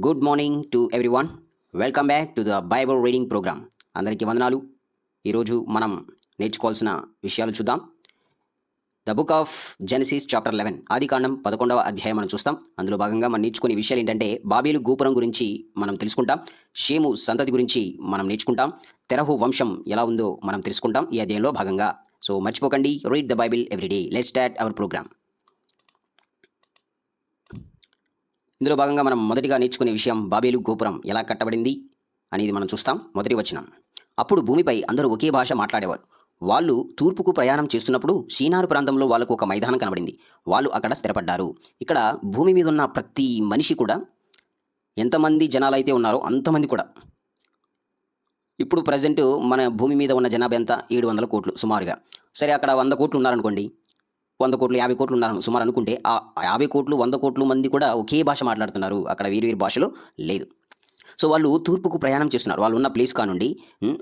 Good morning to everyone. Welcome back to the Bible reading programme. అందరికీ వందనాలు. ఈరోజు మనం నేర్చుకోవాల్సిన విషయాలు చూద్దాం. The book of Genesis chapter 11, ఆదికాండం 11వ అధ్యాయం మనం చూస్తాం. అందులో భాగంగా మనం నేర్చుకునే విషయాలు ఏంటంటే బాబేలు గోపురం గురించి మనం తెలుసుకుంటాం, షేము సంతతి గురించి మనం నేర్చుకుంటాం, తెరహు వంశం ఎలా ఉందో మనం తెలుసుకుంటాం ఈ అధ్యాయంలో భాగంగా. సో మర్చిపోకండి, read the Bible everyday. Let's start our programme. ఇందులో భాగంగా మనం మొదటిగా నేర్చుకునే విషయం బాబేలు గోపురం ఎలా కట్టబడింది అనేది మనం చూస్తాం. మొదటి వచనం. అప్పుడు భూమిపై అందరూ ఒకే భాష మాట్లాడేవారు. వాళ్ళు తూర్పుకు ప్రయాణం చేస్తున్నప్పుడు షీనారు ప్రాంతంలో వాళ్ళకు ఒక మైదానం కనబడింది. వాళ్ళు అక్కడ స్థిరపడ్డారు. ఇక్కడ భూమి మీద ఉన్న ప్రతి మనిషి కూడా, ఎంతమంది జనాలు అయితే ఉన్నారో అంతమంది కూడా, ఇప్పుడు ప్రజెంట్ మన భూమి మీద ఉన్న జనాభా ఎంత? 700 కోట్లు సుమారుగా. సరే, అక్కడ 100 కోట్లు ఉన్నారనుకోండి, 100 కోట్లు 50 కోట్లు ఉన్నారు సుమారు అనుకుంటే, ఆ 50 కోట్లు 100 కోట్లు మంది కూడా ఒకే భాష మాట్లాడుతున్నారు. అక్కడ వేరు వేరు భాషలు లేదు. సో వాళ్ళు తూర్పుకు ప్రయాణం చేస్తున్నారు. వాళ్ళు ఉన్న ప్లేస్ కానుండి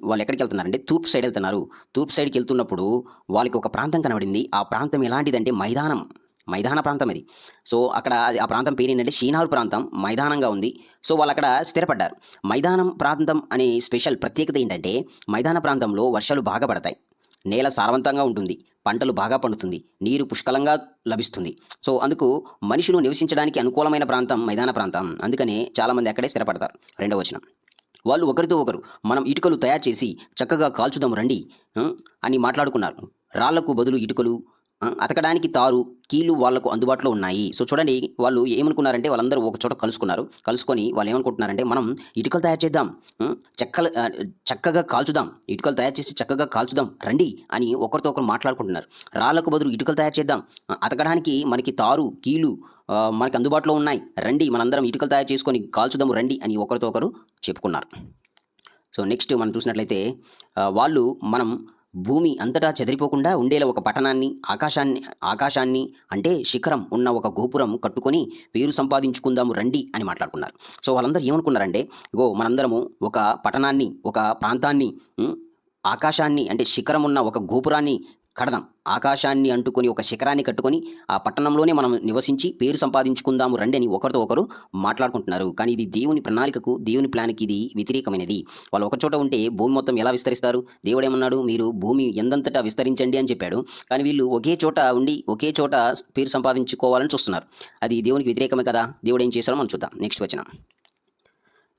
వాళ్ళు ఎక్కడికి వెళ్తున్నారంటే తూర్పు సైడ్ వెళ్తున్నారు. తూర్పు సైడ్కి వెళ్తున్నప్పుడు వాళ్ళకి ఒక ప్రాంతం కనబడింది. ఆ ప్రాంతం ఎలాంటిదంటే మైదాన ప్రాంతం అది. సో అక్కడ ఆ ప్రాంతం పేరు ఏంటంటే షీనారు ప్రాంతం. మైదానంగా ఉంది. సో వాళ్ళు అక్కడ స్థిరపడ్డారు. మైదానం ప్రాంతం అనే స్పెషల్ ప్రత్యేకత ఏంటంటే, మైదాన ప్రాంతంలో వర్షాలు బాగా పడతాయి, నేల సారవంతంగా ఉంటుంది, పంటలు బాగా పండుతుంది, నీరు పుష్కలంగా లభిస్తుంది. సో అందుకు మనుషులు నివసించడానికి అనుకూలమైన ప్రాంతం మైదాన ప్రాంతం. అందుకనే చాలామంది అక్కడే స్థిరపడతారు. రెండవ వచనం. వాళ్ళు ఒకరితో ఒకరు, మనం ఇటుకలు తయారు చేసి చక్కగా కాల్చుదాము రండి అని మాట్లాడుకున్నారు. రాళ్లకు బదులు ఇటుకలు, అతకడానికి తారు, కీళ్ళు వాళ్లకు అందుబాటులో ఉన్నాయి. సో చూడండి, వాళ్ళు ఏమనుకున్నారంటే వాళ్ళందరూ ఒక చోట కలుసుకొని వాళ్ళు ఏమనుకుంటున్నారంటే, మనం ఇటుకలు తయారు చేద్దాం, చక్కగా కాల్చుదాం, ఇటుకలు తయారు చేసి చక్కగా కాల్చుదాం రండి అని ఒకరితో ఒకరు మాట్లాడుకుంటున్నారు. రాళ్లకు బదులు ఇటుకలు తయారు చేద్దాం, అతకడానికి మనకి తారు, కీళ్ళు మనకి అందుబాటులో ఉన్నాయి, రండి మనందరం ఇటుకలు తయారు చేసుకొని కాల్చుదాము రండి అని ఒకరితో ఒకరు చెప్పుకున్నారు. సో నెక్స్ట్ మనం చూసినట్లయితే, వాళ్ళు మనం భూమి అంతటా చెదిరిపోకుండా ఉండేలా ఒక పట్టణాన్ని, ఆకాశాన్ని అంటే శిఖరం ఉన్న ఒక గోపురం కట్టుకొని పేరు సంపాదించుకుందాము రండి అని మాట్లాడుకున్నారు. సో వాళ్ళందరూ ఏమనుకున్నారంటే, ఇగో మనందరము ఒక పట్టణాన్ని, ఒక ప్రాంతాన్ని, ఆకాశాన్ని అంటే శిఖరం ఉన్న ఒక గోపురాన్ని కడదాం, ఆకాశాన్ని అంటుకొని ఒక శిఖరాన్ని కట్టుకొని ఆ పట్టణంలోనే మనం నివసించి పేరు సంపాదించుకుందాము రండి అని ఒకరితో ఒకరు మాట్లాడుకుంటున్నారు. కానీ ఇది దేవుని ప్రణాళికకు, దేవుని ప్లాన్కి ఇది వ్యతిరేకమైనది. వాళ్ళు ఒక చోట ఉంటే భూమి మొత్తం ఎలా విస్తరిస్తారు? దేవుడు ఏమన్నాడు? మీరు భూమి ఎందంతటా విస్తరించండి అని చెప్పాడు. కానీ వీళ్ళు ఒకే చోట ఉండి ఒకే చోట పేరు సంపాదించుకోవాలని చూస్తున్నారు. అది దేవునికి వ్యతిరేకమే కదా. దేవుడు ఏం చేశారో మనం చూద్దాం. నెక్స్ట్ వచనం.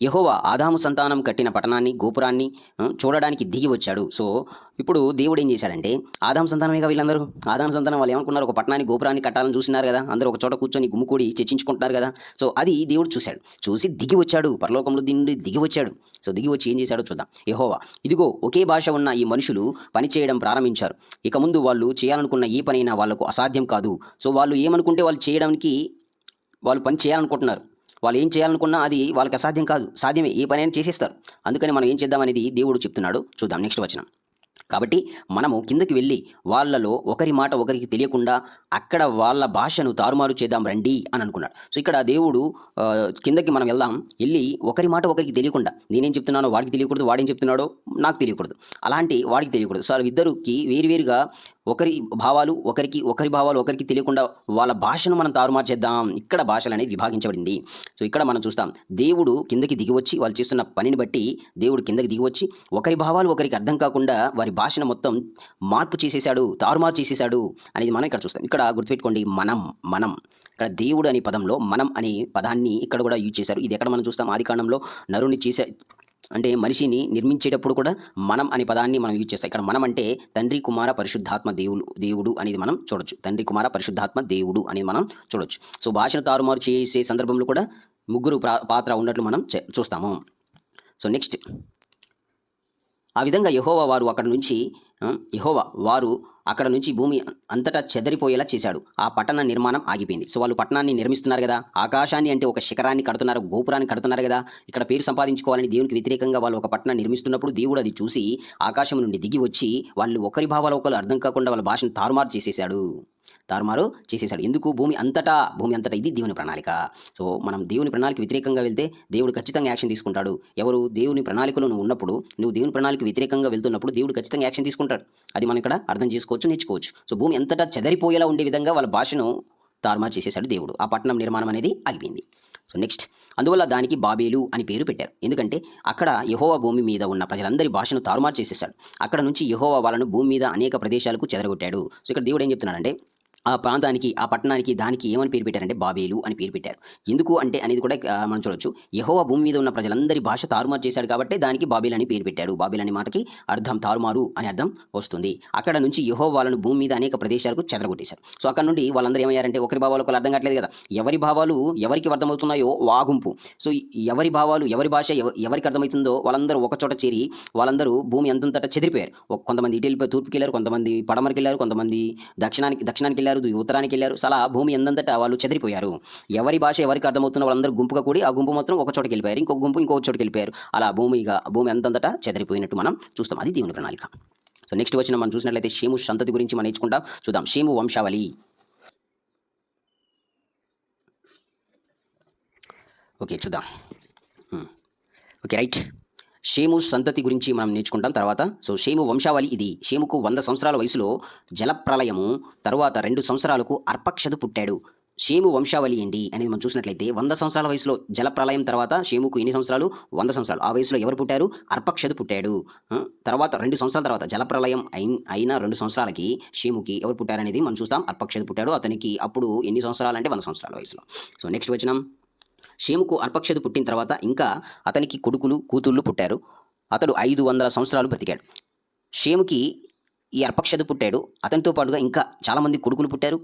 యెహోవా ఆదాము సంతానం కట్టిన పట్టణాన్ని, గోపురాన్ని చూడడానికి దిగి వచ్చాడు. సో ఇప్పుడు దేవుడు ఏం చేశాడంటే, ఆదాము సంతానమేగా వీళ్ళందరూ. ఆదాము సంతానం వాళ్ళు ఏమనుకున్నారు? ఒక పట్టణాన్ని, గోపురాన్ని కట్టాలని చూసినారు కదా. అందరూ ఒక చోట కూర్చొని గుమ్ముకూడి చర్చించుకుంటున్నారు కదా. సో అది దేవుడు చూశాడు. చూసి దిగి వచ్చాడు, పరలోకంలో నుండి దిగి వచ్చాడు. సో దిగి వచ్చి ఏం చేశాడో చూద్దాం. యెహోవా, ఇదిగో ఒకే భాష ఉన్న ఈ మనుషులు పని చేయడం ప్రారంభించారు. ఇక ముందు వాళ్ళు చేయాలనుకున్న ఏ పనైనా వాళ్లకు అసాధ్యం కాదు. సో వాళ్ళు ఏమనుకుంటే వాళ్ళు చేయడానికి, వాళ్ళు పని చేయాలనుకుంటున్నారు. వాళ్ళు ఏం చేయాలనుకున్నా అది వాళ్ళకి అసాధ్యం కాదు, సాధ్యమే, ఏ పనైనా చేసేస్తారు. అందుకని మనం ఏం చేద్దామనేది దేవుడు చెప్తున్నాడు. చూద్దాం నెక్స్ట్ వచనం. కాబట్టి మనము కిందకి వెళ్ళి వాళ్ళలో ఒకరి మాట ఒకరికి తెలియకుండా అక్కడ వాళ్ళ భాషను తారుమారు చేద్దాం రండి అని అనుకున్నాడు. సో ఇక్కడ దేవుడు కిందకి మనం వెళ్దాం, వెళ్ళి ఒకరి మాట ఒకరికి తెలియకుండా, నేనేం చెప్తున్నానో వాడికి తెలియకూడదు, వాడేం చెప్తున్నాడో నాకు తెలియకూడదు, అలాంటి వాడికి తెలియకూడదు. సో ఇద్దరికి వేరువేరుగా ఒకరి భావాలు ఒకరికి తెలియకుండా వాళ్ళ భాషను మనం తారుమారు చేద్దాం. ఇక్కడ భాషలు అనేది విభాగించబడింది. సో ఇక్కడ మనం చూస్తాం, దేవుడు కిందకి దిగివచ్చి వాళ్ళు చేస్తున్న పనిని బట్టి దేవుడు కిందకి దిగివచ్చి ఒకరి భావాలు ఒకరికి అర్థం కాకుండా వారి భాషను మొత్తం మార్పు చేసేసాడు, తారుమారు చేసేసాడు అనేది మనం ఇక్కడ చూస్తాం. ఇక్కడ గుర్తుపెట్టుకోండి, మనం ఇక్కడ దేవుడు అనే పదంలో మనం అనే పదాన్ని ఇక్కడ కూడా యూజ్ చేశారు. ఇది ఎక్కడ మనం చూస్తాం? ఆదికాండంలో నరుని అంటే మనిషిని నిర్మించేటప్పుడు కూడా మనం అనే పదాన్ని మనం యూజ్ చేస్తాం. ఇక్కడ మనం అంటే తండ్రి, కుమార, పరిశుద్ధాత్మ దేవుడు అనేది మనం చూడొచ్చు. తండ్రి, కుమార, పరిశుద్ధాత్మ దేవుడు అనేది మనం చూడొచ్చు. సో భాషను తారుమారు చేసే సందర్భంలో కూడా ముగ్గురు పాత్ర ఉన్నట్లు మనం చూస్తాము. సో నెక్స్ట్, ఆ విధంగా యెహోవా వారు అక్కడ నుంచి భూమి అంతటా చెదరిపోయేలా చేశాడు. ఆ పట్టణ నిర్మాణం ఆగిపోయింది. సో వాళ్ళు పట్టణాన్ని నిర్మిస్తున్నారు కదా, ఆకాశాన్ని అంటే ఒక శిఖరాన్ని కడుతున్నారు, గోపురాన్ని కడుతున్నారు కదా. ఇక్కడ పేరు సంపాదించుకోవాలని దేవునికి వ్యతిరేకంగా వాళ్ళు ఒక పట్టణాన్ని నిర్మిస్తున్నప్పుడు దేవుడు అది చూసి ఆకాశం నుండి దిగి వచ్చి వాళ్ళు ఒకరి భావాలు ఒకరు అర్థం కాకుండా వాళ్ళ భాషను తారుమారు చేసేసాడు. ఎందుకు? భూమి అంతటా ఇది దేవుని ప్రణాళిక. సో మనం దేవుని ప్రణాళిక వ్యతిరేకంగా వెళ్తే దేవుడు ఖచ్చితంగా యాక్షన్ తీసుకుంటాడు. ఎవరు? దేవుని ప్రణాళికలో నువ్వు ఉన్నప్పుడు, నువ్వు దేవుని ప్రణాళిక వ్యతిరేకంగా వెళ్తున్నప్పుడు దేవుడు ఖచ్చితంగా యాక్షన్ తీసుకుంటాడు. అది మనం ఇక్కడ అర్థం చేసుకోవచ్చు, నేర్చుకోవచ్చు. సో భూమి అంతటా చెదరిపోయేలా ఉండే విధంగా వాళ్ళ భాషను తారుమారు చేసేసాడు దేవుడు. ఆ పట్టణం నిర్మాణం అనేది ఆగిపోయింది. సో నెక్స్ట్, అందువల్ల దానికి బాబేలు అని పేరు పెట్టారు. ఎందుకంటే అక్కడ యెహోవా భూమి మీద ఉన్న ప్రజలందరి భాషను తారుమారు చేసేసాడు. అక్కడ నుంచి యెహోవా వాళ్ళను భూమి మీద అనేక ప్రదేశాలకు చెదరగొట్టాడు. సో ఇక్కడ దేవుడు ఏం చెప్తున్నాడంటే ఆ ప్రాంతానికి, ఆ పట్టణానికి, దానికి ఏమని పేరు పెట్టారంటే బాబేలు అని పేరు పెట్టారు. ఎందుకు అంటే అనేది కూడా మనం చూడొచ్చు. యెహోవా భూమి మీద ఉన్న ప్రజలందరి భాష తారుమారు చేశాడు కాబట్టి దానికి బాబేల్ అని పేరు పెట్టాడు. బాబేల్ అనే మాటకి అర్థం తారుమారు అని అర్థం వస్తుంది. అక్కడ నుంచి యెహోవా వాళ్ళను భూమి మీద అనేక ప్రదేశాలకు చెదరగొట్టేశారు. సో అక్కడ నుండి వాళ్ళందరూ ఏమయ్యారంటే ఒకరి భావాలు ఒకరు అర్థం కావట్లేదు కదా. ఎవరి భావాలు ఎవరికి అర్థమవుతున్నాయో ఆ గుంపు. సో ఎవరి భావాలు ఎవరి భాష ఎవరికి అర్థమవుతుందో వాళ్ళందరూ ఒక చోట చేరి వాళ్ళందరూ భూమి అంతంతటా చెదిరిపోయారు. కొంతమంది ఇటు వెళ్ళిపోయి తూర్పుకి వెళ్ళారు, కొంతమంది పడమరకి వెళ్ళారు, కొంతమంది దక్షిణానికి వెళ్ళారు, ఉత్తరానికి వెళ్ళారు. అలా భూమి అందంతటా వాళ్ళు చెదిరిపోయారు. ఎవరి భాష ఎవరికి అర్థమవుతున్న వాళ్ళందరూ గుంపుగా కూడి ఆ గుంపు మొత్తం ఒక చోటకి వెళ్ళిపోయారు, ఇంకొక గుంపు ఇంకొక చోటకి వెళ్ళిపోయారు. అలా భూమి అంతంతటా చెదిరిపోయినట్టు మనం చూస్తాం. అది దేవుని ప్రణాళిక. సో నెక్స్ట్ వచ్చిన మనం చూసినట్లయితే షేము సంతతి గురించి మనం నేర్చుకుంటాం. చూద్దాం షేము వంశావళి. ఓకే చూద్దాం. Okay right. షేము సంతతి గురించి మనం నేర్చుకుంటాం తర్వాత. సో షేము వంశావళి ఇది. షేముకు 100 సంవత్సరాల వయసులో జలప్రలయము, తరువాత 2 సంవత్సరాలకు అర్పక్షదు పుట్టాడు. షేము వంశావళి ఏంటి అనేది మనం చూసినట్లయితే 100 సంవత్సరాల వయసులో జలప్రలయం తర్వాత షేముకు ఎన్ని సంవత్సరాలు? 100 సంవత్సరాలు. ఆ వయసులో ఎవరు పుట్టారు? అర్పక్షదు పుట్టాడు. తర్వాత 2 సంవత్సరాల తర్వాత జలప్రలయం అయిన 2 సంవత్సరాలకి షేముకి ఎవరు పుట్టారనేది మనం చూస్తాం. అర్పక్షదు పుట్టాడు. అతనికి అప్పుడు ఎన్ని సంవత్సరాలు అంటే 100 సంవత్సరాల వయసులో. సో నెక్స్ట్ వచనం. షేముకు అర్పక్షదు పుట్టిన తర్వాత ఇంకా అతనికి కొడుకులు కూతుళ్ళు పుట్టారు. అతడు 500 సంవత్సరాలు బ్రతికాడు. షేముకి ఈ అర్పక్షదు పుట్టాడు. అతనితో పాటుగా ఇంకా చాలామంది కొడుకులు పుట్టారు,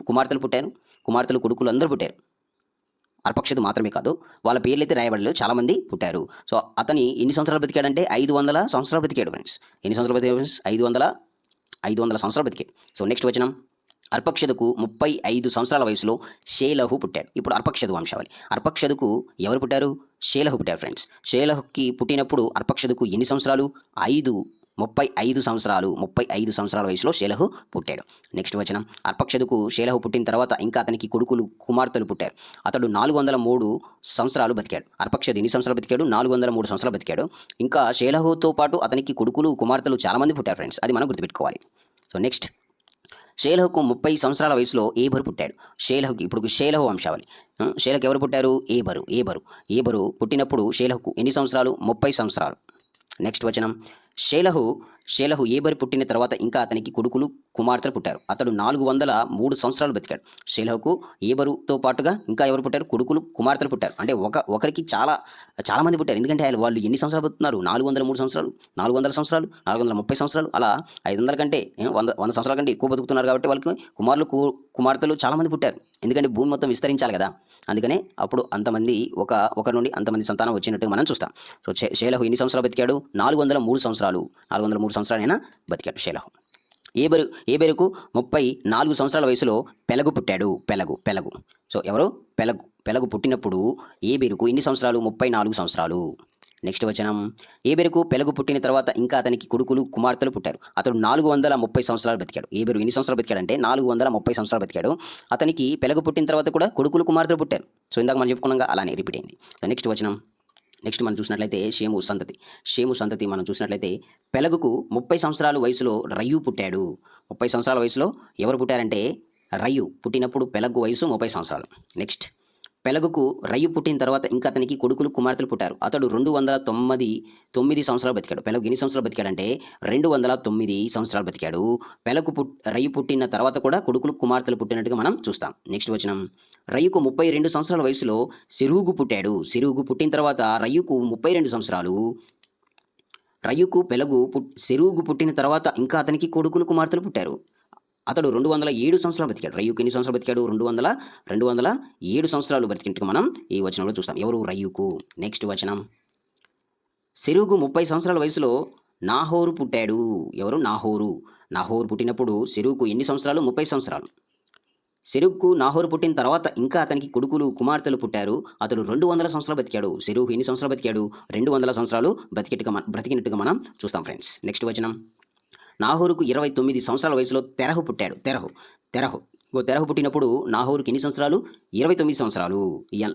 కుమార్తెలు పుట్టారు. కుమార్తెలు కొడుకులు అందరూ పుట్టారు. అర్పక్షదు మాత్రమే కాదు, వాళ్ళ పేర్లు అయితే రాయబడలేదు, చాలామంది పుట్టారు. సో అతని ఎన్ని సంవత్సరాలు బ్రతికాడంటే 500 సంవత్సరాలు బ్రతికాడు ఫ్రెండ్స్. ఎన్ని సంవత్సరాలు బ్రతికాడు ఫ్రెండ్స్? 500 సంవత్సరాలు బ్రతికాడు. సో నెక్స్ట్ వచనం. అర్పక్షదుకు 35 సంవత్సరాల వయసులో షేలహు పుట్టాడు. ఇప్పుడు అర్పక్షదు వంశావళి. అర్పక్షదుకు ఎవరు పుట్టారు? షేలహు పుట్టారు ఫ్రెండ్స్. షేలహుకి పుట్టినప్పుడు అర్పక్షదుకు ఎన్ని సంవత్సరాలు? 35 సంవత్సరాలు. 35 సంవత్సరాల వయసులో షేలహు పుట్టాడు. నెక్స్ట్ వచనం. అర్పక్షదుకు షేలహు పుట్టిన తర్వాత ఇంకా అతనికి కొడుకులు కుమార్తెలు పుట్టారు. అతడు 403 సంవత్సరాలు బతికాడు. అర్పక్షదు ఎన్ని సంవత్సరాలు బతికాడు? 403 సంవత్సరాలు బతికాడు. ఇంకా షేలహుతో పాటు అతనికి కొడుకులు కుమార్తెలు చాలామంది పుట్టారు ఫ్రెండ్స్. అది మనం గుర్తుపెట్టుకోవాలి. So next. షేలహుకు 30 సంవత్సరాల వయసులో ఏబరు పుట్టాడు. ఇప్పుడు షేలహు వంశావళి. షేలకు ఎవరు పుట్టారు? ఏబరు పుట్టినప్పుడు షేలహుకు ఎన్ని సంవత్సరాలు? 30 సంవత్సరాలు. నెక్స్ట్ వచనం. షేలహు ఏబరు పుట్టిన తర్వాత ఇంకా అతనికి కొడుకులు కుమార్తెలు పుట్టారు. అతడు 403 సంవత్సరాలు బతికాడు. షేలహుకు ఏబరుతో పాటుగా ఇంకా ఎవరు పుట్టారు? కొడుకులు కుమార్తెలు పుట్టారు. అంటే ఒకరికి చాలామంది పుట్టారు. ఎందుకంటే వాళ్ళు ఎన్ని సంవత్సరాలు బతుకుతున్నారు? 403 సంవత్సరాలు, 400 సంవత్సరాలు, 430 సంవత్సరాలు, అలా 500 కంటే 100 సంవత్సరాల కంటే ఎక్కువ బతుకుతున్నారు. కాబట్టి వాళ్ళకి కుమార్తెలు చాలామంది పుట్టారు. ఎందుకంటే భూమి మొత్తం విస్తరించాలి కదా. అందుకనే అప్పుడు అంతమంది ఒకరి నుండి అంతమంది సంతానం వచ్చినట్టు మనం చూస్తాం. సో షేలహు ఎన్ని సంవత్సరాలు బతికాడు? 403 సంవత్సరాలు. 403 సంవత్సరాలైనా బతికాడు షేలహు. ఏబెరుకు 34 సంవత్సరాల వయసులో పెలగు పుట్టాడు. పెలగు. సో ఎవరు? పెలగు పుట్టినప్పుడు ఏబెరుకు ఎన్ని సంవత్సరాలు? 34 సంవత్సరాలు. నెక్స్ట్ వచనం. ఏబెరుకు పెలగు పుట్టిన తర్వాత ఇంకా అతనికి కొడుకులు కుమార్తెలు పుట్టారు. అతడు 430 సంవత్సరాలు బతికాడు. ఏబెరు ఎన్ని సంవత్సరాలు బతికాడంటే 430 సంవత్సరాలు బతికాడు. అతనికి పెలగు పుట్టిన తర్వాత కూడా కొడుకులు కుమార్తెలు పుట్టారు. సో ఇందాక మనం చెప్పుకున్నాగా అలానే రిపీట్ అయింది. నెక్స్ట్ వచనం. నెక్స్ట్ మనం చూసినట్లయితే షేము సంతతి మనం చూసినట్లయితే పెలగుకు 30 సంవత్సరాల వయసులో రయ్యు పుట్టాడు. 30 సంవత్సరాల వయసులో ఎవరు పుట్టారంటే రయ్యు పుట్టినప్పుడు పెలగు వయసు 30 సంవత్సరాలు. నెక్స్ట్. పెలగుకు రయ్యు పుట్టిన తర్వాత ఇంకా అతనికి కొడుకులు కుమార్తెలు పుట్టారు. అతడు 209 సంవత్సరాలు బతికాడు. పెలగు ఎన్ని సంవత్సరాలు బతికాడంటే 209 సంవత్సరాలు బతికాడు. రయ్యు పుట్టిన తర్వాత కూడా కొడుకులు కుమార్తెలు పుట్టినట్టుగా మనం చూస్తాం. నెక్స్ట్ వచనం. రయ్యుకు 32 సంవత్సరాల వయసులో సెరూగు పుట్టాడు. సెరూగు పుట్టిన తర్వాత రయ్యుకు 32 సంవత్సరాలు. సెరూగు పుట్టిన తర్వాత ఇంకా అతనికి కొడుకులు కుమార్తెలు పుట్టారు. అతడు 207 సంవత్సరాలు బతికాడు. రయ్యుకు ఎన్ని సంవత్సరాలు బతికాడు? 207 సంవత్సరాలు బతికినట్టుగా మనం ఈ వచనంలో చూస్తాం. ఎవరు? రయ్యుకు. నెక్స్ట్ వచనం. సెరూగు 30 సంవత్సరాల వయసులో నాహోరు పుట్టాడు. ఎవరు? నాహోరు పుట్టినప్పుడు సెరూకు ఎన్ని సంవత్సరాలు? 30 సంవత్సరాలు. సెరూగుకు నాహోరు పుట్టిన తర్వాత ఇంకా అతనికి కొడుకులు కుమార్తెలు పుట్టారు. అతడు 200 సంవత్సరాలు బతికాడు. సెరూగు ఎన్ని సంవత్సరాలు బతికాడు? 200 సంవత్సరాలు బ్రతికినట్టుగా మనం చూస్తాం ఫ్రెండ్స్. నెక్స్ట్ వచనం. నాహోరుకు 29 సంవత్సరాల వయసులో తెరహు పుట్టాడు. తెరహు పుట్టినప్పుడు నాహోరుకి ఎన్ని సంవత్సరాలు? 29 సంవత్సరాలు.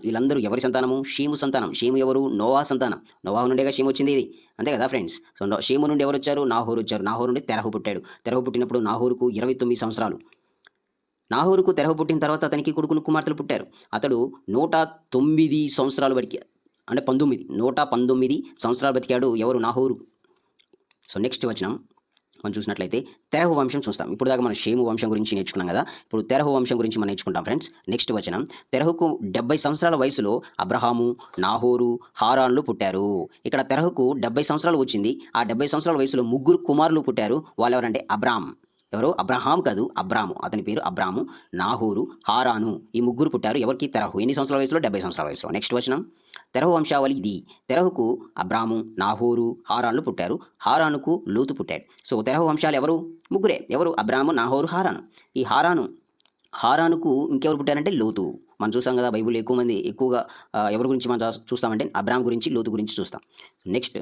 వీళ్ళందరూ ఎవరి సంతానము? షేము సంతానం. షేము ఎవరు? నోవా సంతానం. నోవా నుండేగా షేము వచ్చింది ఇది, అంతే కదా ఫ్రెండ్స్. సో షేము నుండి ఎవరు వచ్చారు? నాహోరు వచ్చారు. నాహోరు నుండి తెరహు పుట్టాడు. తెరహు పుట్టినప్పుడు నాహోరుకు 29 సంవత్సరాలు. నాహోరుకు తెరహు పుట్టిన తర్వాత అతనికి కొడుకులు కుమార్తెలు పుట్టారు. అతడు 109 సంవత్సరాలు బతికాడు. అంటే 119 సంవత్సరాలు బతికాడు. ఎవరు? నాహోరు. సో నెక్స్ట్ వచనం మనం చూసినట్లయితే తెరహు వంశం చూస్తాం. ఇప్పుడు దాకా మనం షేము వంశం గురించి నేర్చుకున్నాం కదా. ఇప్పుడు తెరహు వంశం గురించి మనం నేర్చుకుంటాం ఫ్రెండ్స్. నెక్స్ట్ వచనం, తెరహుకు 70 సంవత్సరాల వయసులో అబ్రహాము, నాహోరు, హారాన్లు పుట్టారు. ఇక్కడ తెరహుకు 70 సంవత్సరాలు వచ్చింది. ఆ 70 సంవత్సరాల వయసులో 3 కుమారులు పుట్టారు. వాళ్ళు ఎవరంటే అబ్రామ్. ఎవరు? అబ్రహాం కాదు, అబ్రాము. అతని పేరు అబ్రాము, నాహోరు, హారాను. ఈ 3 పుట్టారు. ఎవరికి? తెరహు. ఎన్ని సంవత్సరాల వయసులో? 70 సంవత్సరాల వయసులో. నెక్స్ట్ వచనం, తెరహు వంశావళి ఇది. తెరహుకు అబ్రాము, నాహోరు, హారాన్లు పుట్టారు. హారానుకు లోతు పుట్టాడు. సో తెరహు వంశాలు ఎవరు? 3. ఎవరు? అబ్రాము, నాహోరు, హారాను. ఈ హారానుకు ఇంకెవరు పుట్టారంటే లోతు. మనం చూస్తాం కదా బైబిల్ ఎక్కువగా ఎవరి గురించి మనం చూస్తామంటే అబ్రామ్ గురించి, లోతు గురించి చూస్తాం. నెక్స్ట్,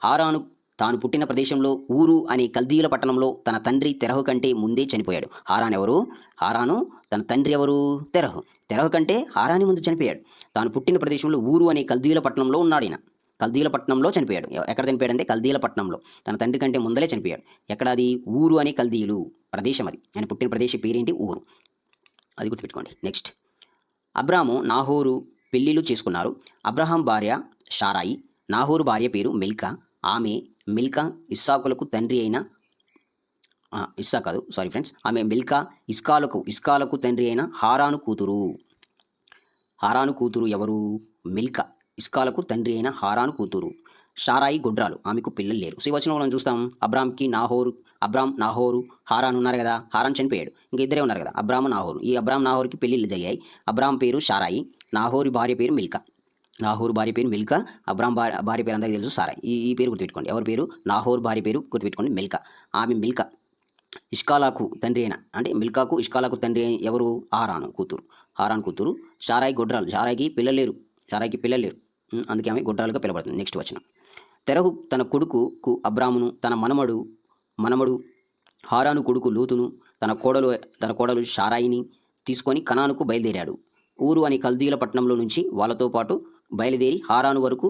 హారాను తాను పుట్టిన ప్రదేశంలో ఊరు అనే కల్దీయుల పట్టణంలో తన తండ్రి తెరహు కంటే ముందే చనిపోయాడు. హారాను ఎవరు? హారాను తన తండ్రి ఎవరు? తెరహు. తెరహు కంటే హారాని ముందు చనిపోయాడు. తాను పుట్టిన ప్రదేశంలో ఊరు అనే కల్దీయుల పట్టణంలో ఉన్నాడు. ఈయన కల్దీయుల పట్టణంలో చనిపోయాడు. ఎక్కడ చనిపోయాడంటే కల్దీయుల పట్టణంలో. తన తండ్రి కంటే ముందలే చనిపోయాడు. ఎక్కడ అది? ఊరు అనే కల్దీయులు ప్రదేశం. అది ఆయన పుట్టిన ప్రదేశం పేరేంటి? ఊరు. అది గుర్తుపెట్టుకోండి. నెక్స్ట్, అబ్రాము, నాహోరు పెళ్ళిళ్ళు చేసుకున్నారు. అబ్రహాం భార్య షారాయి, నాహోరు భార్య పేరు మిల్కా. ఆమె మిల్కా ఇస్సాకులకు తండ్రి అయిన ఆమె మిల్కా ఇస్కాలకు తండ్రి అయిన హారాను కూతురు. హారాను కూతురు ఎవరు? మిల్కా. ఇస్కాలకు తండ్రి అయిన హారాను కూతురు. షారాయి గొడ్రాలు, ఆమెకు పిల్లలు లేరు. సో ఈ వచనంలో మనం చూస్తాం అబ్రామ్, నాహోరు, హారాన్ ఉన్నారు కదా. హారాన్ చనిపోయాడు. ఇంకా ఇద్దరే ఉన్నారు కదా, అబ్రాము, నాహోరు. ఈ నాహోరుకి పెళ్ళిళ్ళు జరిగాయి. అబ్రామ్ పేరు షారాయి, నాహోరు భార్య పేరు మిల్కా. నాహోరు భార్య పేరు మిల్కా, అబ్రామ్ భార్య పేరు అందరికీ తెలుసు, సారాయి. ఈ పేరు గుర్తుపెట్టుకోండి. ఎవరి పేరు? నాహోరు భార్య పేరు గుర్తుపెట్టుకోండి, మిల్కా. ఆమె మిల్కా ఇష్కాలకు తండ్రి అయిన, అంటే మిల్కాకు ఇష్కాలకు తండ్రి అయిన ఎవరు? హారాను కూతురు. షారాయి గొడ్రాలు. షారాయికి పిల్లలు లేరు. అందుకే ఆమె గొడ్రాలుగా పిలబడుతుంది. నెక్స్ట్ వచనం, తెరహు తన కొడుకు అబ్రామును, తన మనమడు హారాను కొడుకు లోతును, తన కోడలు షారాయిని తీసుకొని కనానుకు బయలుదేరాడు. ఊరు అని కల్దీల పట్టణంలో నుంచి వాళ్ళతో పాటు బయలుదేరి హారాను వరకు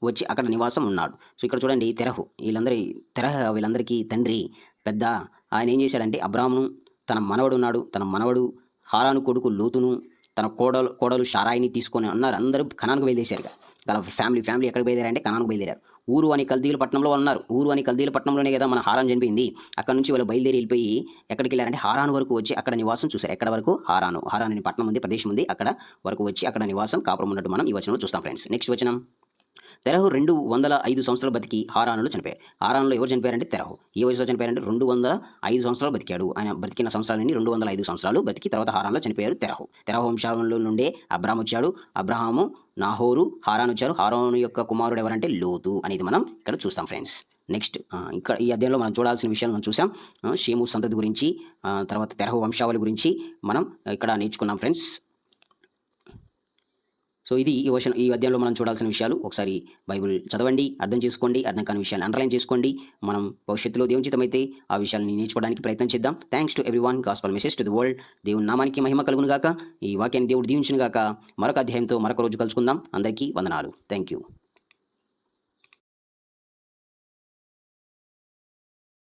వచ్చి అక్కడ నివాసం ఉన్నాడు. సో ఇక్కడ చూడండి, వీళ్ళందరికీ తండ్రి పెద్ద. ఆయన ఏం చేశాడంటే అబ్రామును, తన మనవడు హారాను కొడుకు లోతును, తన కోడలు షారాయిని తీసుకొని ఉన్నారు. అందరూ కనానుకు బయలుదేరారు. వాళ్ళ ఫ్యామిలీ ఎక్కడికి బయలుదేరారంటే కనానుకు బయలుదేరారు. ఊరు అని కల్దీల పట్టణంలో ఉన్నారు. ఊరు అని కల్దీల పట్టణంలోనే కదా మన హారాన్ చనిపోయింది. అక్కడ నుంచి వాళ్ళు బయలుదేరి వెళ్ళిపోయి ఎక్కడికి వెళ్ళారంటే హారాన్ వరకు వచ్చి అక్కడ నివాసం చూశారు. ఎక్కడ వరకు? హారాన్ అనే పట్టణం ఉంది, ప్రదేశం ఉంది. అక్కడ వరకు వచ్చి అక్కడ నివాసం కాపురం ఉన్నట్టు మనం ఈ వచనంలో చూస్తాం ఫ్రెండ్స్. నెక్స్ట్ వచనం, తెరహు 205 సంవత్సరాలు బతికి హారానులో చనిపోయారు. హారానులో ఎవరు చనిపోయారంటే తెరహు. ఏ వయసులో చనిపోయారంటే 205 సంవత్సరాలు బతికాడు. ఆయన బతికిన సంవత్సరాలని 205 సంవత్సరాలు బతికి తర్వాత హారాన్లో చనిపోయారు తెరహు వంశాలలో నుండే అబ్రామ్ వచ్చాడు. అబ్రహాము, నాహోరు, హారాన్ వచ్చారు. హారాను యొక్క కుమారుడు ఎవరంటే లోతు అనేది మనం ఇక్కడ చూస్తాం ఫ్రెండ్స్. నెక్స్ట్, ఇక్కడ ఈ అధ్యాయంలో మనం చూడాల్సిన విషయాలు మనం చూసాం. షేము సంతతి గురించి, తర్వాత తెరహు వంశావళి గురించి మనం ఇక్కడ నేర్చుకున్నాం ఫ్రెండ్స్. సో ఇది ఈ అధ్యాయంలో మనం చూడాల్సిన విషయాలు. ఒకసారి బైబిల్ చదవండి, అర్థం చేసుకోండి, అర్థం కాని విషయాన్ని అండర్లైన్ చేసుకోండి. మనం భవిష్యత్తులో దేవుని చిత్తమైతే ఆ విషయాన్ని నేర్చుకోవడానికి ప్రయత్నం చేద్దాం. Thanks to everyone. Gospel message to the world. దేవుని నామానికి మహిమ కలుగును గాక. ఈ వాక్యాన్ని దేవుడు దీవించును గాక. మరొక అధ్యాయంతో మరొక రోజు కలుసుకుందాం. అందరికీ వందనాలు. Thank you.